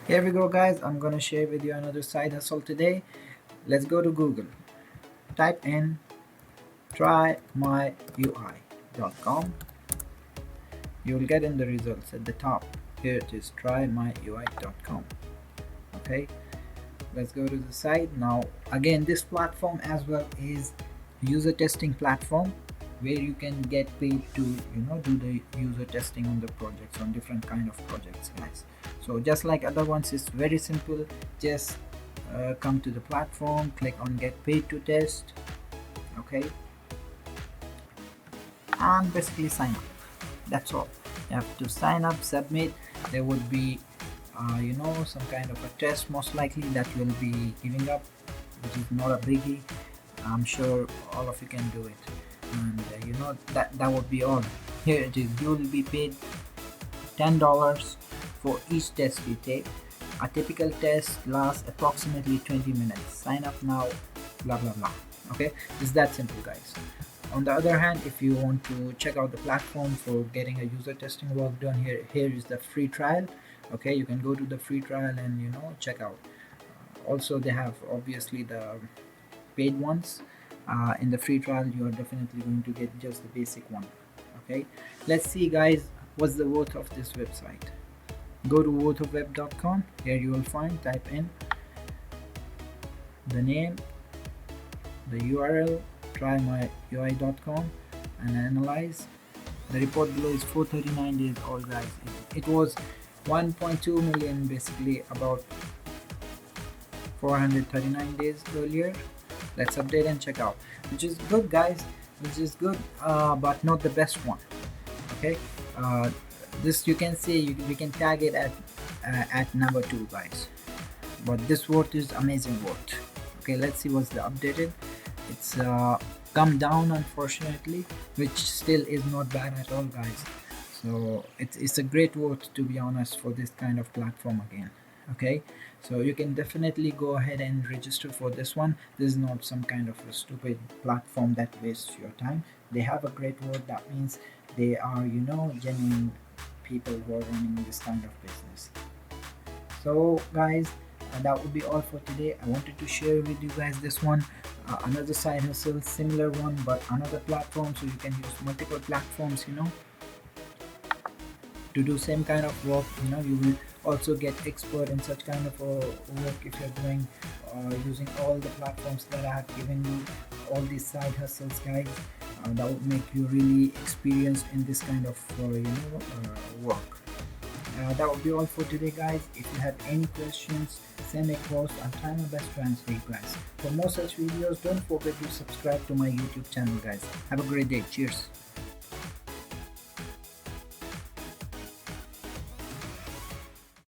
Here we go guys, I'm gonna share with you another side hustle today. Let's go to Google, type in trymyui.com. You will get in the results at the top. Here it is, trymyui.com. Okay, let's go to the site. Now again, this platform as well is user testing platform where you can get paid to do the user testing on the projects, on different kind of projects guys. So just like other ones, it's very simple. Just come to the platform, click on get paid to test. Okay, and basically sign up. That's all. You have to sign up, submit. There would be some kind of a test most likely that will be giving up, which is not a biggie. I'm sure all of you can do it, and that would be all. Here it is. You will be paid $10 for each test you take. A typical test lasts approximately 20 minutes. Sign up now, blah blah blah. Okay, it's that simple guys. On the other hand, if you want to check out the platform for getting a user testing work done, here is the free trial. Okay, you can go to the free trial and check out. Also they have obviously the paid ones. In the free trial you are definitely going to get just the basic one. Okay, let's see guys, what's the worth of this website. Go to worthofweb.com. Here you will find, type in the name, the URL, trymyui.com, and analyze. The report below is 439 days old guys. It was 1.2 million basically about 439 days earlier. Let's update and check out, which is good guys, which is good, but not the best one. Okay, this you can see, we can tag it at number 2 guys, but this word is amazing word. Okay, let's see what's the updated. It's come down unfortunately, which still is not bad at all guys. So it's a great word, to be honest, for this kind of platform again. Okay, so you can definitely go ahead and register for this one. This is not some kind of a stupid platform that wastes your time. They have a great word. That means they are genuine people who are running this kind of business. So guys, that would be all for today. I wanted to share with you guys this one, another side hustle, similar one but another platform, so you can use multiple platforms to do same kind of work. You will also get expert in such kind of work if you're doing using all the platforms that I have given you, all these side hustles guys. That would make you really experienced in this kind of work. That would be all for today guys. If you have any questions, send across. I'll try my best to answer you guys. For more such videos, don't forget to subscribe to my YouTube channel guys. Have a great day. Cheers.